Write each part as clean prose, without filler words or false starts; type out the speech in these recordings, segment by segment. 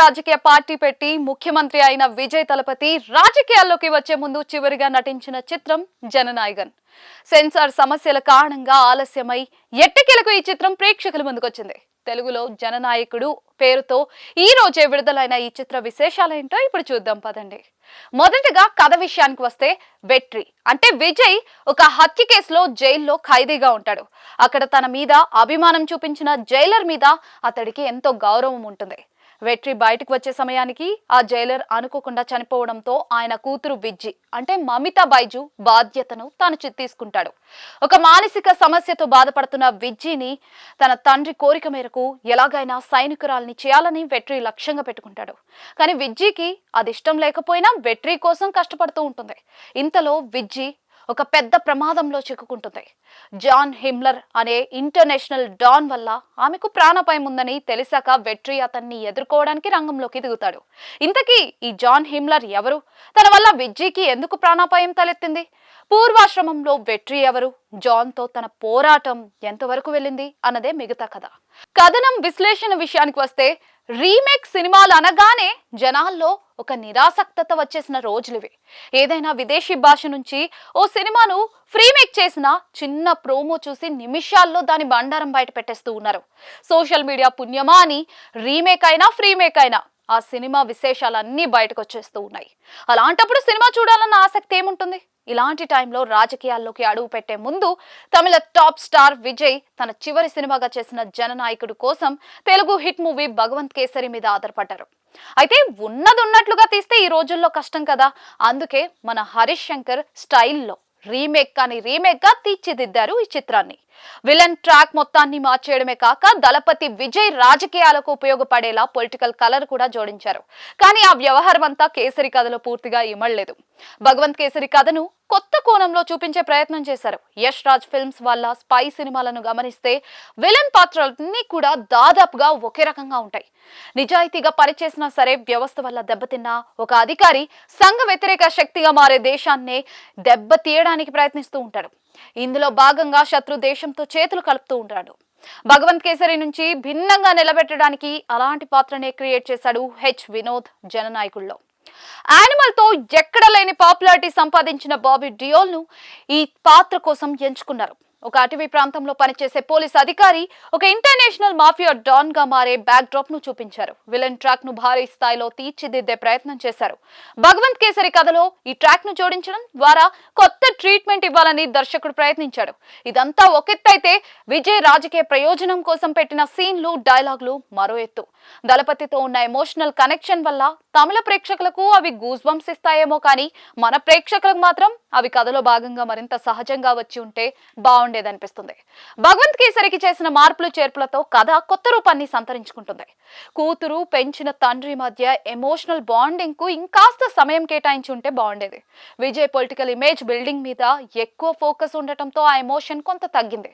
రాజకీయ పార్టీ పెట్టి ముఖ్యమంత్రి అయిన విజయ్ తలపతి రాజకీయాల్లోకి వచ్చే ముందు చివరిగా నటించిన చిత్రం జననాయగన్. సెన్సార్ సమస్యల కారణంగా ఆలస్యమై ఎట్టకేలకు ఈ చిత్రం ప్రేక్షకుల ముందుకొచ్చింది. తెలుగులో జననాయకుడు పేరుతో ఈ రోజే విడుదలైన ఈ చిత్ర విశేషాలేంటో ఇప్పుడు చూద్దాం పదండి. మొదటగా కథ విషయానికి వస్తే, వెట్రి అంటే విజయ్ ఒక హత్య కేసులో జైల్లో ఖైదీగా ఉంటాడు. అక్కడ తన మీద అభిమానం చూపించిన జైలర్ మీద అతడికి ఎంతో గౌరవం ఉంటుంది. వెట్రి బయటకు వచ్చే సమయానికి ఆ జైలర్ అనుకోకుండా చనిపోవడంతో ఆయన కూతురు విజ్జి అంటే మమితా బైజు బాధ్యతను తాను తీసుకుంటాడు. ఒక మానసిక సమస్యతో బాధపడుతున్న విజ్జిని తన తండ్రి కోరిక మేరకు ఎలాగైనా సైనికురాల్ని చేయాలని వెట్రి లక్ష్యంగా పెట్టుకుంటాడు. కానీ విజ్జికి అది ఇష్టం లేకపోయినా వెట్రి కోసం కష్టపడుతూ ఉంటుంది. ఇంతలో విజ్జి ఒక పెద్ద ప్రమాదంలో చిక్కుకుంటుంది. జాన్ హిమ్లర్ అనే ఇంటర్నేషనల్ డాన్ వల్ల ఆమెకు ప్రాణాపాయం ఉందని తెలిసాక వెట్రి అతన్ని ఎదుర్కోవడానికి రంగంలోకి దిగుతాడు. ఇంతకీ ఈ జాన్ హిమ్లర్ ఎవరు? తన వల్ల విజ్జీకి ఎందుకు ప్రాణాపాయం తలెత్తింది? పూర్వాశ్రమంలో వెట్రి ఎవరు? జాన్ తో తన పోరాటం ఎంతవరకు వెళ్ళింది అన్నదే మిగతా కథ. కథనం విశ్లేషణ విషయానికి వస్తే, రీమేక్ సినిమాలు అనగానే జనాల్లో ఒక నిరాసక్తత వచ్చేసిన రోజులివి. ఏదైనా విదేశీ భాష నుంచి ఓ సినిమాను ఫ్రీమేక్ చేసిన చిన్న ప్రోమో చూసి నిమిషాల్లో దాని బండారం బయట పెట్టేస్తూ ఉన్నారు. సోషల్ మీడియా పుణ్యమా అని రీమేక్ అయినా ఫ్రీమేక్ అయినా ఆ సినిమా విశేషాలన్నీ బయటకు వచ్చేస్తూ ఉన్నాయి. అలాంటప్పుడు సినిమా చూడాలన్న ఆసక్తి ఏముంటుంది? ఇలాంటి టైంలో రాజకీయాల్లోకి అడుగు పెట్టే ముందు తమిళ టాప్ స్టార్ విజయ్ తన చివరి సినిమాగా చేసిన జననాయకుడు కోసం తెలుగు హిట్ మూవీ భగవంత్ కేసరి మీద ఆధారపడ్డారు. అయితే ఉన్నట్లుగా తీస్తే ఈ రోజుల్లో కష్టం కదా. అందుకే మన హరీష్ శంకర్ స్టైల్లో రీమేక్ గా తీర్చిదిద్దారు ఈ చిత్రాన్ని. విలన్ ట్రాక్ మొత్తాన్ని మార్చేయడమే కాక దళపతి విజయ్ రాజకీయాలకు ఉపయోగపడేలా పొలిటికల్ కలర్ కూడా జోడించారు. కానీ ఆ వ్యవహారం అంతా కేసరి కథలో పూర్తిగా ఇమడలేదు. భగవంత్ కేసరి కథను కొత్త కోణంలో చూపించే ప్రయత్నం చేశారు. యష్ రాజ్ ఫిల్మ్స్ వల్ల స్పై సినిమాలను గమనిస్తే విలన్ పాత్రలన్నీ కూడా దాదాపుగా ఒకే రకంగా ఉంటాయి. నిజాయితీగా పనిచేసినా సరే వ్యవస్థ వల్ల దెబ్బతిన్న ఒక అధికారి సంఘ వ్యతిరేక శక్తిగా మారే దేశాన్నే దెబ్బతీయడానికి ప్రయత్నిస్తూ ఉంటాడు. ఇందులో భాగంగా శత్రు దేశంతో చేతులు కలుపుతూ ఉంటాడు. భగవంత్ కేసరి నుంచి భిన్నంగా నిలబెట్టడానికి అలాంటి పాత్రనే క్రియేట్ చేశాడు హెచ్ వినోద్ జననాయకుల్లో. యానిమల్ తో ఎక్కడ లేని పాపులారిటీ సంపాదించిన బాబీ డియోల్ ను ఈ పాత్ర కోసం ఎంచుకున్నారు. ఒక అటవీ ప్రాంతంలో పనిచేసే పోలీస్ అధికారి ఒక ఇంటర్నేషనల్ మాఫియా డాన్ గా మారే బ్యాక్ డ్రాప్ ను చూపించారు. విలన్ ట్రాక్ ను భారీ స్థాయిలో తీర్చిదిద్దే ప్రయత్నం చేశారు. భగవంత్ కేసరి కథలో ఈ ట్రాక్ ను జోడించడం ద్వారా కొత్త ట్రీట్మెంట్ ఇవ్వాలని దర్శకుడు ప్రయత్నించాడు. ఇదంతా ఒకెత్తైతే విజయ్ రాజకీయ ప్రయోజనం కోసం పెట్టిన సీన్లు డైలాగులు మరో ఎత్తు. దళపతితో ఉన్న ఎమోషనల్ కనెక్షన్ వల్ల తమిళ ప్రేక్షకులకు అవి గూస్ బంప్స్ ఇస్తాయేమో కానీ మన ప్రేక్షకులకు మాత్రం అవి కథలో భాగంగా మరింత సహజంగా వచ్చి ఉంటే బాగుండేదనిపిస్తుంది. భగవంత్ కేసరికి చేసిన మార్పులు చేర్పులతో కథ కొత్త రూపాన్ని సంతరించుకుంటుంది. కూతురు పెంచిన తండ్రి మధ్య ఎమోషనల్ బాండింగ్ కు ఇంకాస్త సమయం కేటాయించి ఉంటే బాగుండేది. విజయ్ పొలిటికల్ ఇమేజ్ బిల్డింగ్ మీద ఎక్కువ ఫోకస్ ఉండటంతో ఆ ఎమోషన్ కొంత తగ్గింది.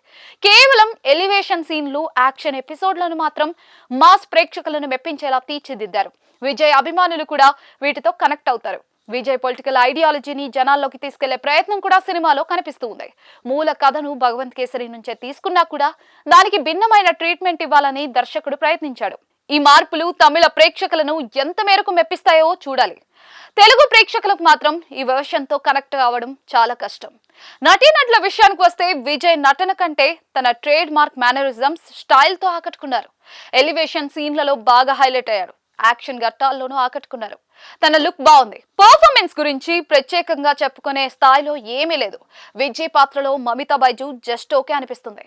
కేవలం ఎలివేషన్ సీన్లు, యాక్షన్ ఎపిసోడ్లను మాత్రం మాస్ ప్రేక్షకులను మెప్పించేలా తీర్చిదిద్దారు. విజయ్ అభిమానులు కూడా వీటితో కనెక్ట్ అవుతారు. విజయ్ పొలిటికల్ ఐడియాలజీని జనాల్లోకి తీసుకెళ్లే ప్రయత్నం కూడా సినిమాలో కనిపిస్తూ ఉంది. మూల కథను భగవంత్ కేసరి నుంచే తీసుకున్నా కూడా దానికి భిన్నమైన ట్రీట్మెంట్ ఇవ్వాలని దర్శకుడు ప్రయత్నించాడు. ఈ మార్పులు తమిళ ప్రేక్షకులను ఎంత మేరకు మెప్పిస్తాయో చూడాలి. తెలుగు ప్రేక్షకులకు మాత్రం ఈ వెర్షన్తో కనెక్ట్ కావడం చాలా కష్టం. నటీనటుల విషయానికి వస్తే, విజయ్ నటన కంటే తన ట్రేడ్ మార్క్ మేనరిజమ్స్ స్టైల్తో ఆకట్టుకున్నారు. ఎలివేషన్ సీన్లలో బాగా హైలైట్ అయ్యారు. యాక్షన్ ఘట్టాల్లోనూ ఆకట్టుకున్నారు. తన లుక్ బాగుంది. పర్ఫార్మెన్స్ గురించి ప్రత్యేకంగా చెప్పుకునే స్థాయిలో ఏమీ లేదు. విజయ్ పాత్రలో మమితా బైజు జస్ట్ ఓకే అనిపిస్తుంది.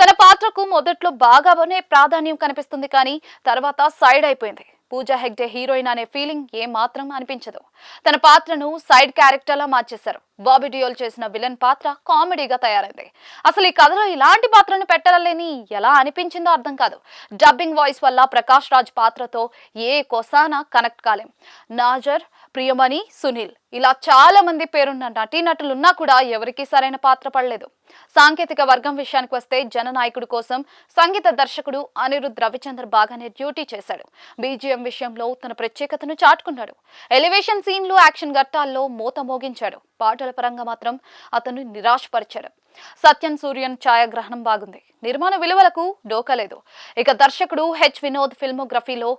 తన పాత్రకు మొదట్లో బాగానే ప్రాధాన్యం కనిపిస్తుంది, కానీ తర్వాత సైడ్ అయిపోయింది. పూజా హెగ్డే హీరోయిన్ అనే ఫీలింగ్ ఏ మాత్రం అనిపించదు. తన పాత్రను సైడ్ క్యారెక్టర్లా మార్చేశారు. బాబీ డియోల్ చేసిన విలన్ పాత్ర కామెడీగా తయారైంది. అసలు ఈ కథలో ఇలాంటి పాత్రను పెట్టాలని ఎలా అనిపించిందో అర్థం కాదు. డబ్బింగ్ వాయిస్ వల్ల ప్రకాష్ రాజ్ పాత్రతో ఏ కొసానా కనెక్ట్ కాలేం. నాజర్, ప్రియమణి, సునీల్ ఇలా చాలా మంది పేరున్న నటీనటులున్నా కూడా ఎవరికీ సరైన పాత్ర పడలేదు. సాంకేతిక వర్గం విషయానికి వస్తే, జననాయకుడు కోసం సంగీత దర్శకుడు అనిరుద్ రవిచంద్ర బాగానే డ్యూటీ చేశాడు. బీజిఎం విషయంలో తన ప్రత్యేకతను చాటుకున్నాడు. ఎలివేషన్ సీన్లు, యాక్షన్ ఘట్టాల్లో మోత మోగించాడు. పాటల పరంగా మాత్రం అతను నిరాశపరిచాడు. సత్యం సూర్యన్ ఛాయాగ్రహణం బాగుంది. నిర్మాణ విలువలకు డోకలేదు. ఇక దర్శకుడు వినోద్ ఫిల్మోగ్రఫీలో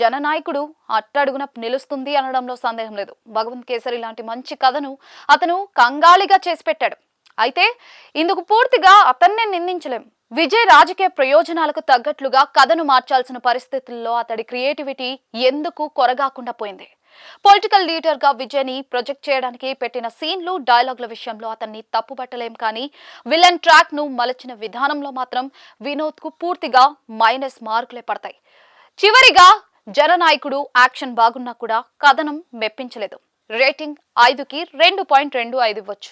జననాయకుడు అట్టడుగున నిలుస్తుంది అనడంలో సందేహం లేదు. భగవంత్ కేసరి లాంటి మంచి కథను అతను కంగాళిగా చేసి పెట్టాడు. అయితే ఇందుకు పూర్తిగా అతన్నే నిందించలేం. విజయ్ రాజకీయ ప్రయోజనాలకు తగ్గట్లుగా కథను మార్చాల్సిన పరిస్థితుల్లో అతడి క్రియేటివిటీ ఎందుకు కొరగాకుండా పోయింది. పొలిటికల్ లీడర్ గా విజయ్ ని ప్రొజెక్ట్ చేయడానికి పెట్టిన సీన్లు, డైలాగుల విషయంలో అతన్ని తప్పుపట్టలేం. కానీ విలన్ ట్రాక్ ను మలచిన విధానంలో మాత్రం వినోద్ కు పూర్తిగా మైనస్ మార్కులే పడతాయి. చివరిగా జననాయకుడు యాక్షన్ బాగున్నా కూడా కథనం మెప్పించలేదు. రేటింగ్ 5కి 2.25 ఇవ్వచ్చు.